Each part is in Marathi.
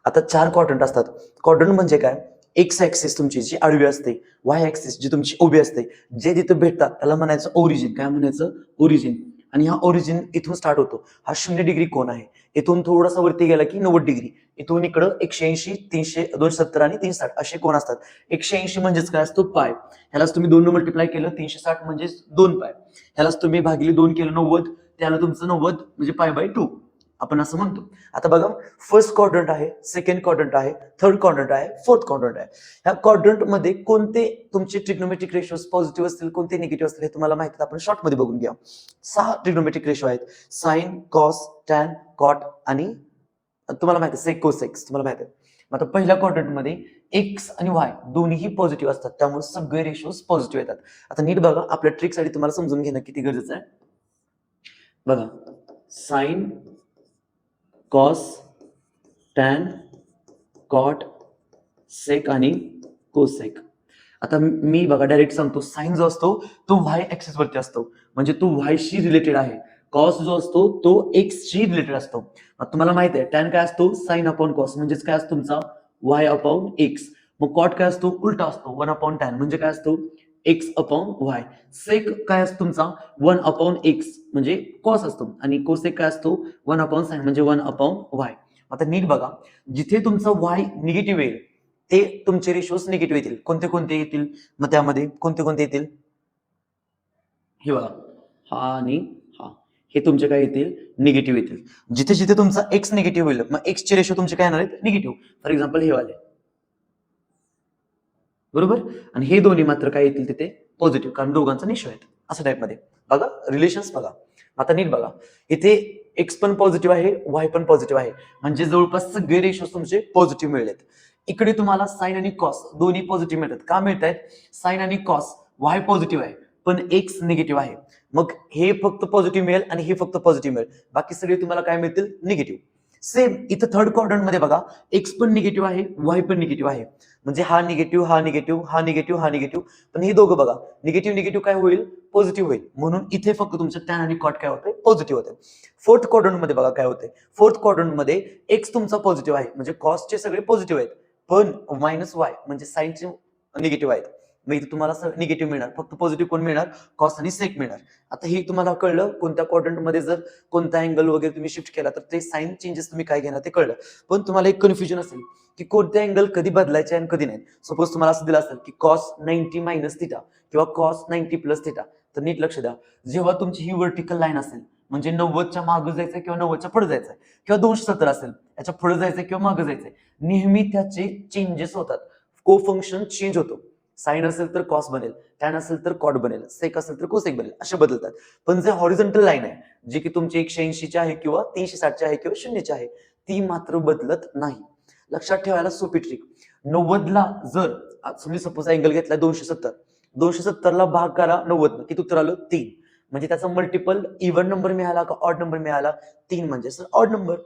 आता 4 क्वाड्रंट असतात. क्वाड्रंट म्हणजे काय? एक्स ऍक्सिस तुमची जी आडवी असते, वाय ऍक्सिस जी तुमची उभी असते, जे जिथे भेटतात त्याला म्हणायचं ओरिजिन. काय म्हणायचं? ओरिजिन. आणि हा ओरिजिन इथून स्टार्ट होतो. हा 0 डिग्री कोन आहे. इथून थोडासा वरती गेला की 90 डिग्री. इथून इकडं 180, 300, 270 आणि 360 असे कोन असतात. 180 म्हणजेच काय असतो? पाय. ह्यालाच तुम्ही 2 मल्टिप्लाय केलं 360 म्हणजे 2 पाय. ह्यालाच तुम्ही भागिले 2 केलं 90, त्याला तुमचं 90 म्हणजे पाय बाय 2 आपण असं म्हणतो. आता बघा, फर्स्ट क्वाड्रंट आहे, सेकंड क्वाड्रंट आहे, थर्ड क्वाड्रंट आहे, फोर्थ क्वाड्रंट आहे. ह्या क्वाड्रंट मध्ये कोणते तुमचे ट्रिग्नोमेट्रिक रेशोज पॉझिटिव्ह असतील, कोणते निगेटिव्ह असतील हे तुम्हाला माहिती आहे. आपण शॉर्ट मध्ये बघून घ्या. 6 ट्रिग्नोमेट्रिक रेशो आहेत. साइन, कॉस, टॅन, कॉट आणि तुम्हाला माहिती आहे सेक, कोसेक्स तुम्हाला माहिती आहे. आता पहिल्या क्वाड्रंट मध्ये एक्स आणि वाय दोन्हीही पॉझिटिव्ह असतात, त्यामुळे सगळे रेशोज पॉझिटिव्ह येतात. आता नीट बघा, आपल्या ट्रिकसाठी तुम्हाला समजून घेणं किती गरजेचं आहे. बघा, साइन, कॉस, टॅन, कॉट, सेक आणि कोसेक. आता मी बघा डायरेक्ट सांगतो, साइन जो असतो तो व्हाय ऍक्सिस वरती असतो, म्हणजे तो व्हायशी रिलेटेड आहे. कॉस जो असतो तो एक्सशी रिलेटेड असतो. तुम्हाला माहिती आहे टॅन काय असतो? साइन अपॉन कॉस म्हणजेच काय असतो तुमचा? Y upon x. मग कॉट काय असतो? उलटा असतो, 1 अपॉन टॅन म्हणजे काय असतो? X upon Y. सेक काय असतो तुमचा? 1 अपॉन एक्स म्हणजे कॉस असतो. आणि कोसेक काय असतो? 1 अपॉन साइन म्हणजे 1 अपॉन वाय. आता नीट बघा, जिथे तुमचा वाय निगेटिव्ह येईल ते तुमचे रेशोज निगेटिव्ह येतील. कोणते कोणते येतील? मग त्यामध्ये कोणते कोणते येतील? हे बघा, हा आणि हा, हे तुमचे काय येतील? निगेटिव्ह येतील. जिथे जिथे तुमचा एक्स निगेटिव्ह होईल मग एक्स चे रेशो तुमचे काय येणार आहेत? निगेटिव्ह. फॉर एक्झाम्पल हे वाले, बरोबर. आणि हे दोन्ही मात्र काय येतील तिथे? पॉझिटिव्ह, कारण दोघांचा निशो आहेत असं टाइपमध्ये. बघा रिलेशन्स बघा. आता नीट बघा, इथे एक्स पण पॉझिटिव्ह आहे, वाय पण पॉझिटिव्ह आहे, म्हणजे जवळपास सगळे रेशोज तुमचे पॉझिटिव्ह मिळलेत. इकडे तुम्हाला साइन आणि कॉस दोन्ही पॉझिटिव्ह मिळतात. का मिळत आहेत? साइन आणि कॉस वाय पॉझिटिव्ह आहे पण एक्स निगेटिव्ह आहे. मग हे फक्त पॉझिटिव्ह मिळेल आणि हे फक्त पॉझिटिव्ह मिळेल, बाकी सगळे तुम्हाला काय मिळतील? निगेटिव्ह. सेम इथं थर्ड क्वाड्रंट मध्ये बघा, एक्स पण निगेटिव्ह आहे, वाय पण निगेटिव्ह आहे, म्हणजे हा निगेटिव्ह, हा निगेटिव्ह, हा निगेटिव्ह, हा निगेटिव्ह. पण हे दोघं बघा, निगेटिव्ह निगेटिव्ह काय होईल? पॉझिटिव्ह होईल. म्हणून इथे फक्त तुमचं टॅन आणि कॉट काय होते? पॉझिटिव्ह होते. फोर्थ क्वाड्रंट मध्ये बघा काय होते. फोर्थ क्वाड्रंट मध्ये एक्स तुमचा पॉझिटिव्ह आहे, म्हणजे कॉसचे सगळे पॉझिटिव्ह आहेत, पण मायनस वाय म्हणजे साइनचे निगेटिव्ह आहेत. मग इथे तुम्हाला निगेटिव्ह मिळणार, फक्त पॉझिटिव्ह कोण मिळणार? कॉस आणि सेक मिळणार. आता हे तुम्हाला कळलं, कोणत्या क्वाड्रंट मध्ये जर कोणता अँगल वगैरे तुम्ही शिफ्ट केला तर ते साइन चेंजेस तुम्ही काय घेणार ते कळलं. पण तुम्हाला एक कन्फ्युजन असेल की कोणते अँगल कधी बदलायचे आणि कधी नाही. सपोज तुम्हाला असं दिलं असेल की कॉस 90 मायनस थिटा किंवा कॉस 90 प्लस थिटा, तर नीट लक्ष द्या, जेव्हा तुमची ही व्हर्टिकल लाईन असेल म्हणजे 90च्या मागे जायचं किंवा 90च्या पुढे जायचं किंवा 270 असेल त्याच्या पुढे जायचं किंवा मागे जायचंय, नेहमी त्याचे चेंजेस होतात, को फंक्शन चेंज होतो. साइन असेल तर कॉस बनेल, टॅन असेल तर कॉट बनेल, सेक असेल तर कोसेक बनेल, असे बदलतात. पण जे हॉरिझॉन्टल लाईन आहे, जी की तुमची 180 आहे किंवा 360 आहे किंवा 0 आहे, ती मात्र बदलत नाही. लक्षात ठेवायला सोपी ट्रिक. 90 ला जर तुम्ही सपोज अँगल घेतला 270, 270 ला भाग करा 90, किती उत्तर आलं? 3. म्हणजे त्याचा मल्टिपल इव्हन नंबर मिळाला का ऑड नंबर मिळाला? 3 म्हणजे sir odd number.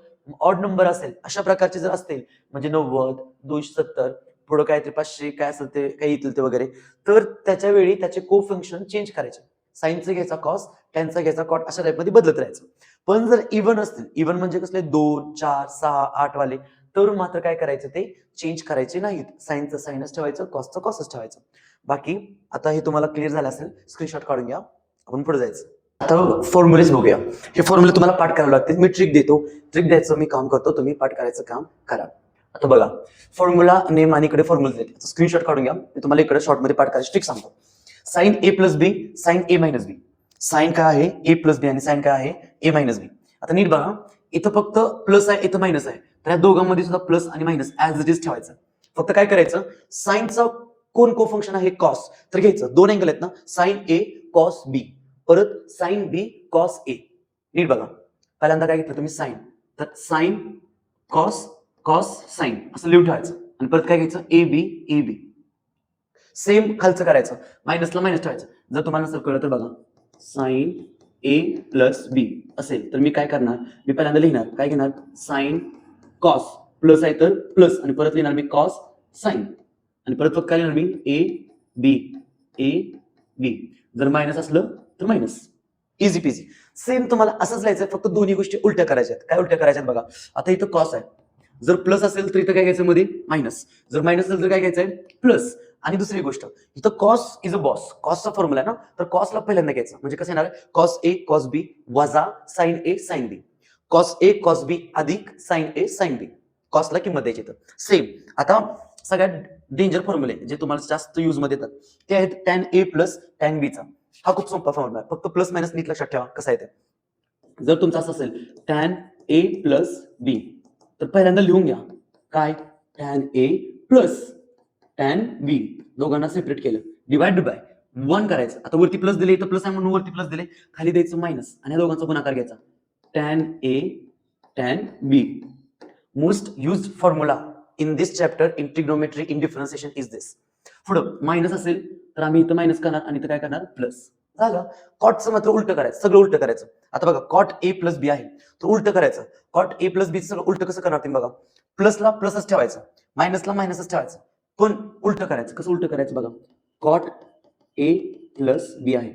Odd number असेल अशा प्रकारचे जर असतील म्हणजे 90, 270, पुढे काहीतरी 500 काय असेल ते काही येतील ते वगैरे, तर त्याच्या वेळी त्याचे को फंक्शन चेंज करायचे. साइनचा घ्यायचा कॉस, टॅनचा घ्यायचा कॉट, अशा टाइपमध्ये बदलत राहायचं. पण जर इव्हन असतील, इव्हन म्हणजे कसले 2, 4, 6, 8 वाले, तर मात्र काय करायचं? ते चेंज करायचे नाहीत. साइनचं साइनच ठेवायचं, कॉसचं कॉसच ठेवायचं. बाकी आता हे तुम्हाला क्लिअर झालं असेल, स्क्रीनशॉट काढून घ्या, आपण पुढे जायचं. आता फॉर्म्युलेज बघूया. हे फॉर्म्युले तुम्हाला पाठ करावे लागतील. मी ट्रिक देतो, ट्रिक द्यायचं मी काम करतो, तुम्ही पाठ करायचं काम करा. आता बघा, फॉर्म्युला नेम आणि इकडे फॉर्म्युला देते, स्क्रीनशॉट काढून घ्या. मी तुम्हाला इकडे शॉर्ट मध्ये पाठ करायची ट्रिक सांगतो. साइन ए प्लस बी, साइन ए मायनस बी. साइन काय आहे? ए प्लस बी आणि साइन काय आहे? ए मायनस बी. आता नीट बघा, इथं फक्त प्लस आहे, इथं मायनस आहे, तर या दोघांमध्ये सुद्धा प्लस आणि मायनस ऍज इट इज ठेवायचं. फक्त काय करायचं? साइनचा कोण को फंक्शन आहे? कॉस. तर घ्यायचं, दोन अँगल आहेत ना, साइन ए कॉस बी, परत साइन बी कॉस ए. नीट बघा, पहिल्यांदा काय घेतलं तुम्ही? साइन, तर साइन कॉस कॉस साइन असं लिहून ठेवायचं आणि परत काय घ्यायचं? A B A B. Same खालचं करायचं, मायनसला मायनस ठेवायचं. जर तुम्हाला नसेल कळलं तर बघा, साइन ए प्लस बी असेल तर मी काय करणार? मी पहिल्यांदा लिहिणार, काय घेणार? साइन कॉस, प्लस आहे तर प्लस, आणि परत लिहिणार मी कॉस साइन, आणि परत फक्त काय लिहिणार मी? A B A B. जर मायनस असलं तर मायनस. इझी पीझी. सेम तुम्हाला असंच लिहायचं, फक्त दोन्ही गोष्टी उलट्या करायच्यात. काय उलट्या करायच्यात बघा. आता इथं कॉस आहे, जर प्लस असेल तर इथं काय घ्यायचं मध्ये मायनस, जर मायनस असेल तर काय घ्यायचंय प्लस. आणि दुसरी गोष्ट इथं कॉस इज अ बॉस, कॉसचा फॉर्म्युला आहे ना, तर कॉसला पहिल्यांदा घ्यायचं म्हणजे कसं येणार कॉस ए कॉस बी वजा sign A sine B, cos A cos बी अधिक साइन ए साइन बी, कॉसला किंमत द्यायची तर सेम. आता सगळ्यात डेंजर फॉर्म्युले जे तुम्हाला जास्त यूज मध्ये येतात ते आहेत टॅन ए प्लस टॅन बीचा. हा खूप सोपा फॉर्म्युला आहे, फक्त प्लस मायनस नीट लक्षात ठेवा कसं आहे ते. जर तुमचं असं असेल टॅन ए प्लस बी तर पहिल्यांदा लिहून घ्या काय टॅन ए प्लस टॅन बी, दोघांना सेपरेट केलं, डिवाइड बाय 1 करायचं. आता वरती प्लस दिले इथं प्लस आहे म्हणून वरती प्लस दिले, खाली द्यायचं मायनस आणि या दोघांचा गुणाकार घ्यायचा tan A tan B. Most used formula in this chapter in trigonometry in differentiation is this. पुढं मायनस असेल तर आम्ही इथं मायनस करणार आणि इथं काय करणार प्लस. झालं. कॉटचं मात्र उलट करायचं, सगळं उलट करायचं. आता बघा कॉट ए प्लस बी आहे तर उलट करायचं, कॉट ए प्लस बी सगळं उलट कसं करणार तुम्ही बघा, प्लसला प्लसच ठेवायचं, मायनसला मायनसच ठेवायचं, पण उलट करायचं. कसं उलट करायचं बघा, कॉट ए प्लस बी आहे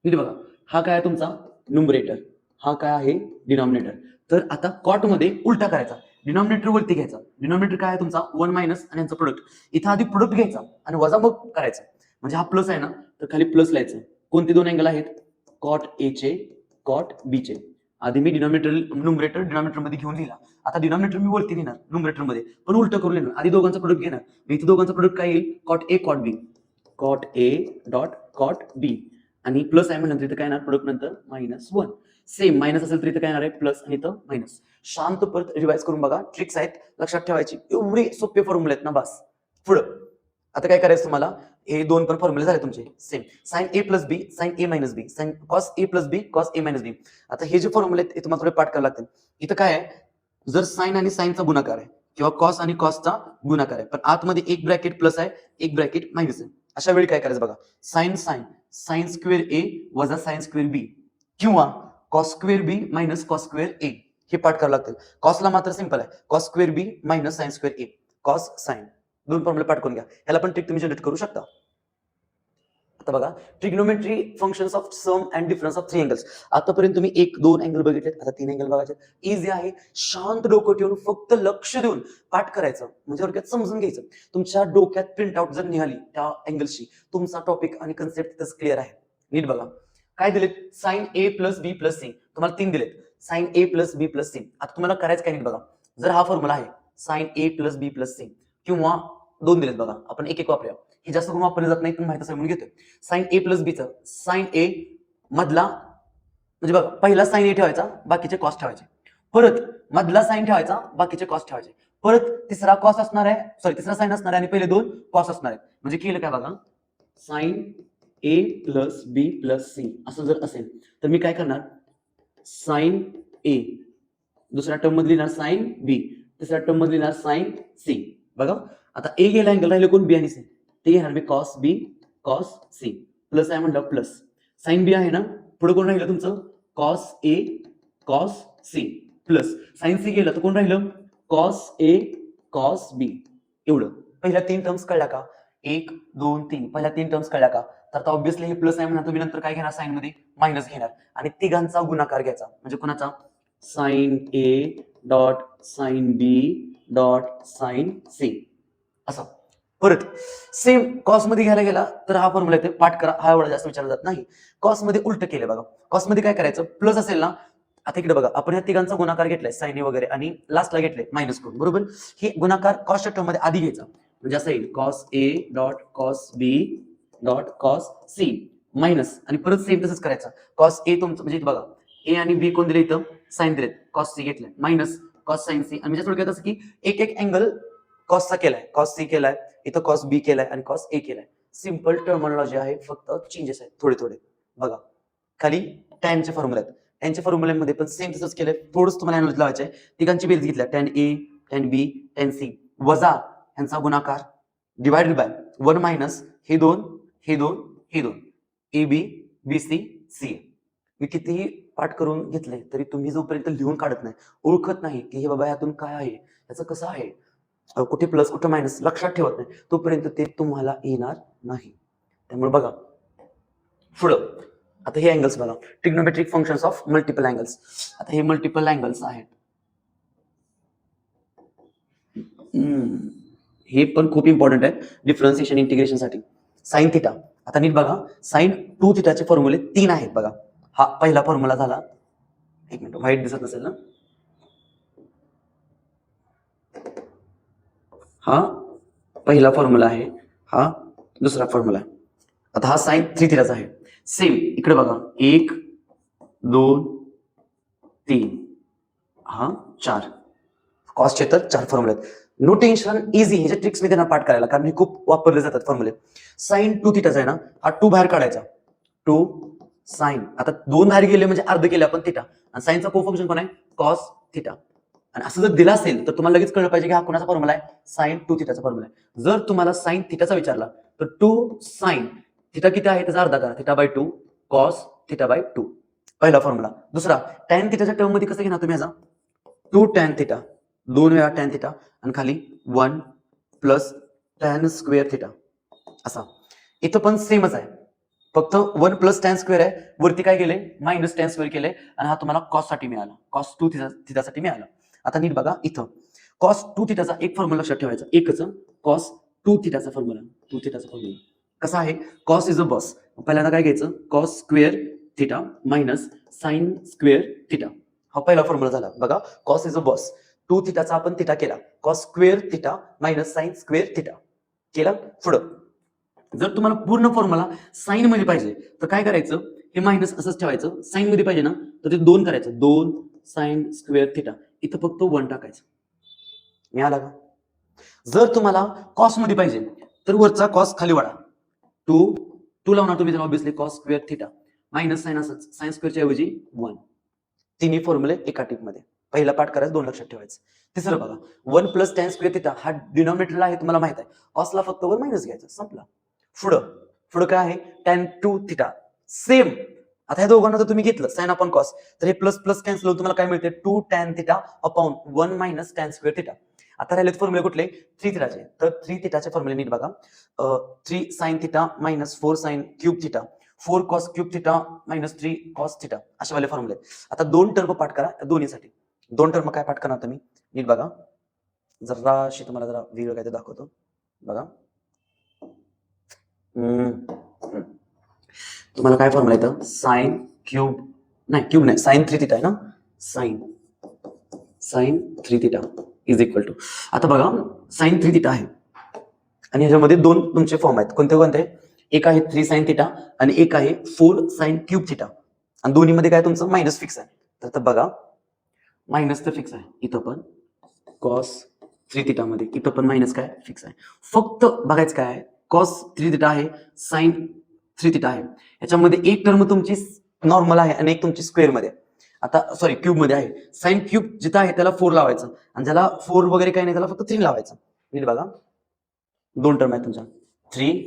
इथे बघा, हा काय आहे तुमचा न्यूमरेटर, हा काय आहे डिनॉमिनेटर. तर आता कॉट मध्ये उलटा करायचा, डिनॉमिनेटर वरती घ्यायचा, डिनॉमिनेटर काय आहे तुमचा 1 मायनस आणि यांचा प्रोडक्ट, इथं आधी प्रोडक्ट घ्यायचा आणि वजा मग करायचं, म्हणजे हा प्लस आहे ना तर खाली प्लस लिहायचं. कोणते दोन अँगल आहेत कॉट ए चे कॉट बी चे, आधी मी डिनॉमिनेटर न्यूमरेटर डिनॉमिनेटर मध्ये घेऊन लिहिला, आता डिनॉमिनेटर मी वरती लिहिणार न्यूमरेटर मध्ये पण उलट करून लिहिणार, आधी दोघांचा प्रोडक्ट घेणार, इथे दोघांचा प्रोडक्ट काय येईल cot A cot B, cot A dot cot B आणि प्लस आहे म्हणल्यानंतर इथं काय येणार प्रोडक्ट नंतर -1. सेम मायनस असेल तर इथं काय येणार आहे प्लस आणि इथं मायनस. शांत परत रिवाइज करून बघा, ट्रिक्स आहेत लक्षात ठेवायची, एवढे सोपे फॉर्म्युले आहेत ना बस. पुढं आता काय करायचं तुम्हाला, हे दोन पण फॉर्म्युले झाले तुमचे same, sign A plus B sign A minus B, sine cos A plus B cos A minus बी. आता हे जे फॉर्म्युले आहेत तुम्हाला थोडे पाठ करावे लागतील. इथं काय आहे, जर साइन आणि साइनचा गुणाकार आहे किंवा कॉस आणि कॉसचा गुणाकार आहे पण आतमध्ये एक ब्रॅकेट प्लस आहे एक ब्रॅकेट मायनस आहे, अशा वेळी काय करायचं बघा, साइन साइन साइन स्क्वेअर ए वजा साइन स्क्वेअर बी किंवा कॉस स्क्वेअर बी मायनस कॉस स्क्वेअर ए, हे पाठ करावं लागतील. कॉसला मात्र सिंपल आहे, कॉस स्क्वेअर बी मायनस साइन स्क्वेअर ए, कॉस साइन. दोन फॉर्म्युले पाठ करून घ्या, ह्याला पण ट्रिक तुम्ही जनरेट करू शकता. आता बघा trigonometry functions of sum and difference of 3 angles. आतापर्यंत तुम्ही 1-2 अँगल बघितलेत, आता 3 अँगल बघायचे. इझी आहे, शांत डोकं ठेवून फक्त लक्ष देऊन पाठ करायचं, म्हणजे थोडक्यात समजून घ्यायचं. तुमच्या डोक्यात प्रिंट आउट जर निघाली त्या अँगलची, तुमचा टॉपिक आणि कन्सेप्ट तिथंच क्लिअर आहे. नीट बघा काय दिलेत, साइन ए प्लस बी प्लस सी, तुम्हाला 3 दिलेत, साइन ए प्लस बी प्लस सी. आता तुम्हाला करायचं काय नीट बघा, जर हा फॉर्म्युला आहे साइन ए प्लस बी प्लस सी किंवा 2 दिलेत बघा, आपण एक एक वापरूया, हे जास्त करून वापरले जात नाही पण माहिती असेल म्हणून घेतोय. साइन ए प्लस बीचं साइन ए मधला म्हणजे बघा पहिला साइन ए ठेवायचा बाकीचे कॉस ठेवायचे, परत मधला साइन ठेवायचा बाकीचे कॉस ठेवायचे, परत तिसरा कॉस असणार आहे, सॉरी तिसरा साइन असणार आहे आणि पहिले 2 कॉस असणार आहेत. म्हणजे केलं काय बघा, साइन ए प्लस बी प्लस सी असं जर असेल तर मी काय करणार, साइन ए दुसऱ्या टर्म मध्ये लिहिणार साइन बी, तिसऱ्या टर्म मध्ये लिहिणार साइन सी. बघा आता ए गेला अँगल राहिले कोण बी आणि सी, ते घेणार मी कॉस बी कॉस सी, प्लस आहे म्हणलं प्लस साइन बी आहे ना, पुढे कोण राहिलं तुमचं cos A cos C plus sine C गेलं तर कोण राहिलं कॉस ए कॉस बी. एवढं पहिल्या 3 टर्म्स कळल्या का, 1 2 3 पहिल्या 3 टर्म्स कळल्या का, तर आता ऑब्व्हियसली हे प्लस आहे म्हणून तुम्ही नंतर काय घेणार साइन मध्ये मायनस घेणार आणि तिघांचा गुणाकार घ्यायचा, म्हणजे कोणाचा sine A dot sine B dot sine C असं. परत सेम कॉस मध्ये घ्यायला गेला तर हा फॉर्म्युला येते, पाठ करा, हा एवढा जास्त विचारला जात नाही. कॉस मध्ये उलट केले बघा, कॉस मध्ये काय करायचं, प्लस असेल ना, आता इकडे बघा आपण या तिघांचा गुणाकार घेतलाय साइन ए वगैरे आणि लास्टला घेतले मायनस करून, बरोबर. हे गुणाकार कॉसच्या टर्म मध्ये आधी घ्यायचा, म्हणजे असं येईल cos A dot cos B dot cos C minus आणि परत सेम तसंच करायचं, कॉस ए तुमचं म्हणजे बघा ए आणि बी कोण दिले इथं साइन दिलेत, कॉस सी घेतलाय मायनस कॉस साइन सी, आणि म्हणजे थोडक्यात असं की एक एक अँगल कॉसचा केलाय, कॉस सी केलाय, इथं कॉस बी केलाय आणि कॉस ए केलाय. सिंपल टर्मिनॉलॉजी आहे, फक्त चेंजेस आहेत थोडे थोडे. बघा खाली टॅनचे फॉर्म्युले आहेत, टॅनच्या फॉर्म्युल्यामध्ये पण सेम तसंच केलंय, थोडंच तुम्हाला एनर्जी लावायचे. तिघांची बेरीज घेतल्या, tan A tan B tan C वजा ह्यांचा गुणाकार डिवाइडेड बाय 1 मायनस हे 2 हे 2 हे 2 A B B C C. मी कितीही पाठ करून घेतले तरी तुम्ही जोपर्यंत लिहून काढत नाही, ओळखत नाही की हे बाबा यातून काय आहे, याचं कसं आहे, कुठे प्लस कुठे मायनस लक्षात ठेवत नाही, तोपर्यंत ते तुम्हाला येणार नाही. त्यामुळे बघा पुढं आता हे अँगल्स बघा, trigonometric functions of multiple angles. आता हे मल्टिपल अँगल्स आहेत, हे पण खूप इम्पॉर्टंट आहे डिफरन्सिएशन इंटिग्रेशनसाठी. साइन थिटा, आता नीट बघा, साइन 2 थिटाचे फॉर्म्युले 3 आहेत बघा. हा पहिला फॉर्म्युला झाला, एक मिनिट व्हाईट दिसत नसेल ना, हा पहिला फॉर्म्युला आहे, हा दुसरा फॉर्म्युला आहे. आता हा साइन 3 थिटाचा आहे. सेम इकडे बघा, 1 2 3 हा 4 कॉसचे तर 4 फॉर्म्युले आहेत. No tension, easy. ह्याच्या ट्रिक्स मी त्यांना पाठ करायला, कारण हे खूप वापरले जातात फॉर्म्युले. साइन 2 थिटाचा आहे ना, हा 2 बाहेर काढायचा, 2 साइन. आता 2 बाहेर गेले म्हणजे अर्ध केले आपण थिटा, आणि साइनचा कोफंक्शन कोण आहे, कॉस थिटा. आणि असं जर दिलं असेल तर तुम्हाला लगेच कळलं पाहिजे की हा कोणाचा फॉर्म्युला आहे, साइन 2 थिटाचा फॉर्म्युला आहे. जर तुम्हाला साइन थिटाचा विचारला तर 2 साइन थिटा किती आहे त्याचा अर्धा करा, theta by 2 cos theta by 2, पहिला फॉर्म्युला. दुसरा, टॅन थिटाच्या टर्म मध्ये कसं घेणार तुम्ही, ह्याचा 2 टॅन थिटा, 2 वेळा टॅन थिटा, आणि खाली 1 प्लस टॅन स्क्वेअर थिटा असा. इथं पण सेमच आहे, फक्त 1 प्लस टॅन स्क्वेअर आहे, वरती काय केले मायनस टॅन स्क्वेअर केले, आणि हा तुम्हाला कॉस साठी मिळाला, कॉस 2 थिटासाठी मिळाला. आता नीट बघा, इथं कॉस 2 थिटाचा एक फॉर्म्युला लक्षात ठेवायचा, एकच कॉस 2 थिटाचा फॉर्म्युला. 2 थिटाचा फॉर्म्युला कसा आहे, कॉस इज अ बस. पहिल्यांदा काय घ्यायचं, cos square theta minus sine square theta, हा पहिला फॉर्म्युला झाला बघा. कॉस इज अ बस, 2 थिटाचा आपण थिटा केला, cos square theta minus sine square theta केला. पुढं जर तुम्हाला पूर्ण फॉर्म्युला साइन मध्ये पाहिजे तर काय करायचं, हे मायनस असंच ठेवायचं. साइन मध्ये पाहिजे ना तर ते 2 करायचं, 2 साइन स्क्वेअर थिटा, इथं फक्त 1 टाकायचं. मिळाला का? जर तुम्हाला कॉस मध्ये पाहिजे तर वरचा कॉस खाली वाढा, 2 लावणार तुम्ही, obviously cos square theta minus sine, असंच साइन स्क्वेअरच्या ऐवजी 1. तिन्ही फॉर्म्युले एका टिप मध्ये. पहिला पाठ करायचं, 2 लक्षात ठेवायचं. तिसरं बघा, 1 प्लस टॅन स्क्वेअर थिटा, हा डिनॉमिनेटरला आहे तुम्हाला माहित आहे, कॉसला फक्त वर मायनस घ्यायचं, संपला. पुढं काय आहे, टॅन 2 थिटा, सेम. आता ह्या दोघांना जर तुम्ही घेतलं साइन अपॉन कॉस, तर हे प्लस प्लस कॅन्सल होऊन तुम्हाला काय मिळते, 2 tan theta upon 1 minus tan square theta. आता राहिलेत फॉर्म्युले कुठले, 3 थिटाचे. तर 3 थिटाचे फॉर्म्युले नीट बघा, 3 sine theta minus 4 sine cube theta, 4 cos cube theta minus 3 cos theta, असे वाले फॉर्म्युले. आता 2 टर्म पाठ करा दोन्हीसाठी. 2 टर्म काय पाठ करणार तुम्ही, नीट बघा, जराशी तुम्हाला जरा वेगळं काय ते दाखवतो बघा. तुम्हाला काय फॉर्म्युला येतं, साइन क्यूब नाही साइन 3 थिटा आहे ना, sine 3 theta is equal to, आता बघा साइन 3 थिटा आहे आणि ह्याच्यामध्ये 2 तुमचे फॉर्म आहेत, कोणते, एक आहे 3 साइन थिटा आणि एक आहे 4 साइन क्यूब थिटा, आणि दोन्हीमध्ये काय तुमचं मायनस फिक्स आहे. तर बघा, मायनस तर फिक्स आहे इथं पण, कॉस 3 थिटा मध्ये इथं पण मायनस काय फिक्स आहे. फक्त बघायचं काय आहे, कॉस 3 थिटा आहे, साइन 3 थिटा आहे, याच्यामध्ये एक टर्म तुमची नॉर्मल आहे आणि एक तुमची स्क्वेअर मध्ये, आता सॉरी क्यूब मध्ये आहे. साइन क्यूब जिथं आहे त्याला 4 लावायचं, आणि ज्याला 4 वगैरे काही नाही त्याला फक्त 3 लावायचं. नीट बघा, 2 टर्म आहेत तुमच्या, 3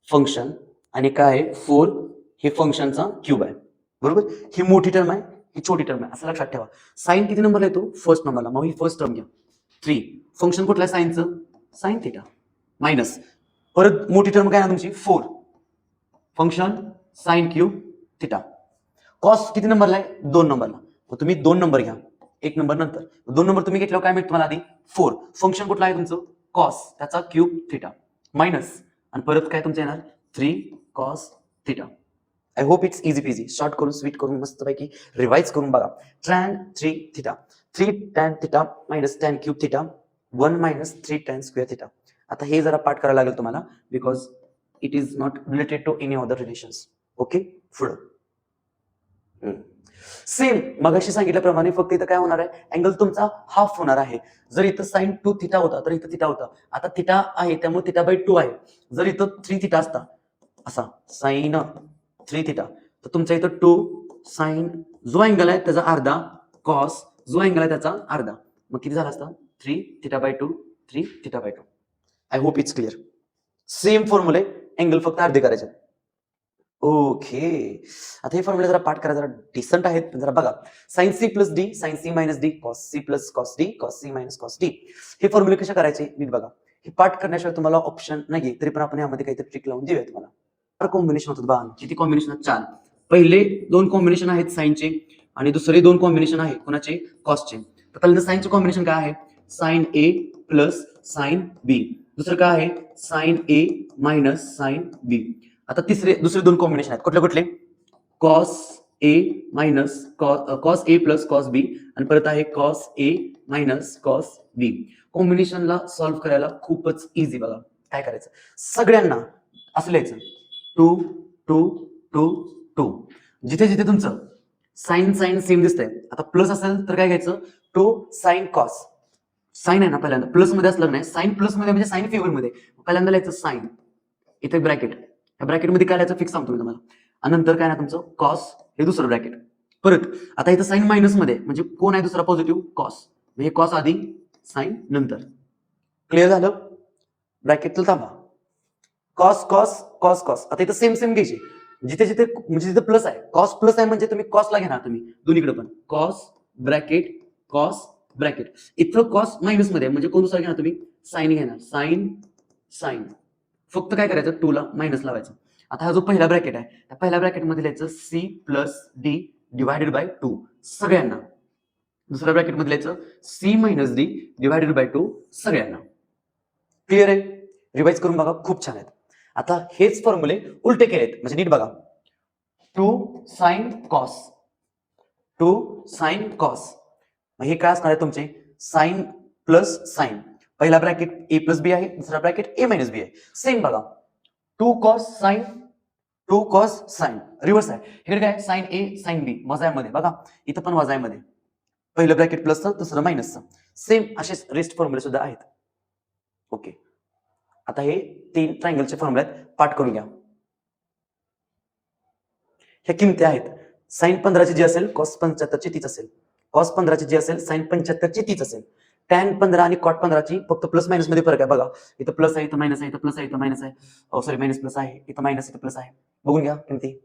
फंक्शन आणि काय आहे 4, हे फंक्शनचा क्यूब आहे, बरोबर. ही मोठी टर्म आहे, ही छोटी टर्म आहे, असं लक्षात ठेवा. साइन किती नंबरला येतो, फर्स्ट नंबरला, मग ही फर्स्ट टर्म घ्या. 3 फंक्शन कुठलं आहे साइनचं, साइन थिटा मायनस, परत मोठी टर्म काय ना तुमची 4 function sine cube theta. Cos किती नंबरला आहे, 2 नंबरला, मग तुम्ही 2 नंबर घ्या, 1 नंबर नंतर. 2 नंबर तुम्ही घेतल्यावर काय मिळतं तुम्हाला, आधी 4 फंक्शन कुठलं आहे तुमचं, कॉस, त्याचा क्यूब थिटा मायनस, आणि परत काय तुमचं येणार 3 cos theta. I hope it's easy peasy, short करून स्वीट करून मस्तपैकी रिवाइज करून बघा. Tan 3 theta, 3 tan theta minus tan cube theta, 1 minus 3 tan square theta. आता हे जरा पाठ करायला लागेल तुम्हाला, because it is not related to any other relations. Okay, पुढं सेम मगाशी सांगितल्याप्रमाणे, फक्त इथं काय होणार आहे, अँगल तुमचा हाफ होणार आहे. जर इथं साइन 2 थिटा होता तर इथं थिटा होता, आता थिटा आहे त्यामुळे थिटा बाय 2 आहे. जर इथं 3 थिटा असता, असा साइन 3 थिटा, तर तुमच्या इथं 2 साइन, जो अँगल आहे त्याचा अर्धा, कॉस जो अँगल आहे त्याचा अर्धा, मग किती झाला असता 3 theta by 2, 3 theta by 2. I hope it's clear. Same फॉर्म्युले, अँगल फक्त अर्धे करायचे. ओके, आता हे फॉर्म्युला जरा पाठ करा, जरा डिसेंट आहेत, जरा बघा. Sine C plus D, sine C minus D, cos C plus cos D, cos C minus cos D. हे फॉर्म्युले कशा करायचे नीट बघा. हे पाठ करण्याशिवाय तुम्हाला ऑप्शन नाही, तरी पण आपण यामध्ये काहीतरी ट्रिक लावून देऊया तुम्हाला. 4 कॉम्बिनेशन होतात बघा, किती कॉम्बिनेशन आहेत, 4. पहिले 2 कॉम्बिनेशन आहेत साइनचे, आणि दुसरे 2 कॉम्बिनेशन आहे कोणाचे, कॉसचे. तर पहिल्यांदा साइनचे कॉम्बिनेशन काय आहे, साइन ए प्लस साइन बी. दुसरं काय आहे साइन ए मायनस साइन बी. आता दुसरे दोन कॉम्बिनेशन आहेत कुठले कुठले cos A minus cos A plus cos बी आणि परत आहे cos A minus cos B. कॉम्बिनेशनला solve करायला खूपच इझी. बघा काय करायचं सगळ्यांना असं लिहायचं 2 2 2 2. जिथे जिथे तुमचं साइन साइन सेम दिसतंय आता प्लस असेल तर काय घ्यायचं 2 साइन कॉस. साइन आहे ना पहिल्यांदा प्लस मध्ये असलं नाही साइन प्लस मध्ये म्हणजे साइन फेवर मध्ये पहिल्यांदा लिहायचं साइन इथे ब्रॅकेट या ब्रॅकेट मध्ये काय लिहायचं फिक्स सांगतो मी तुम्हाला आणि नंतर काय ना तुमचं कॉस हे दुसरं ब्रॅकेट. परत आता इथं साइन मायनस मध्ये म्हणजे कोण आहे दुसरा पॉझिटिव्ह कॉस म्हणजे कॉस आधी साइन नंतर. क्लिअर झालं. ब्रॅकेट थांबा कॉस कॉस कॉस कॉस. आता इथं सेम सेम घ्यायचे जिथे जिथे म्हणजे जिथे प्लस आहे कॉस प्लस आहे म्हणजे तुम्ही कॉसला घेणार तुम्ही दोन्हीकडे पण कॉस ब्रॅकेट कॉस ब्रॅकेट. इथं कॉस मायनस मध्ये म्हणजे कोण दुसरा घेणार तुम्ही साइन घेणार साइन साइन. फक्त काय करायचं 2 ला मायनस लावायचं. आता हा जो पहिला ब्रॅकेट आहे त्या पहिल्या ब्रॅकेटमध्ये लिहायचं C plus D divided by 2 सगळ्यांना. दुसऱ्या ब्रॅकेटमध्ये लिहायचं C minus D divided by 2 सगळ्यांना. क्लिअर आहे. रिवाइज करून बघा खूप छान आहेत. आता हेच फॉर्म्युले उलटे केलेत म्हणजे नीट बघा 2 साइन कॉस 2 साइन कॉस. हे काय असणार आहे तुमचे साइन प्लस साइन. पहिला ब्रॅकेट ए प्लस बी आहे दुसरा ब्रॅकेट ए मायनस बी आहे. सेम बघा 2 cos sine 2 cos sine reverse आहे. इकडे काय साइन ए साइन बी वजामध्ये बघा इथं पण वजामध्ये पहिलं ब्रॅकेट प्लसचं दुसरं मायनसचं. सेम असेच रेस्ट फॉर्म्युले सुद्धा आहेत. ओके आता हे 3 ट्रायंगलचे फॉर्म्युले आहेत पाठ करून घ्या. ह्या किमती आहेत साइन 15ची जी असेल कॉस 75ची तीच असेल कॉस 15ची जी असेल साइन 75ची तीच असेल. टॅन 15 आणि कॉट 15ची फक्त प्लस मायनस मध्ये फरक आहे. बघा इथं प्लस आहे इथं मायनस आहे इथं प्लस आहे इथं मायनस आहे सॉरी मायनस प्लस आहे इथं मायनस इथं प्लस आहे. बघून घ्या किमती.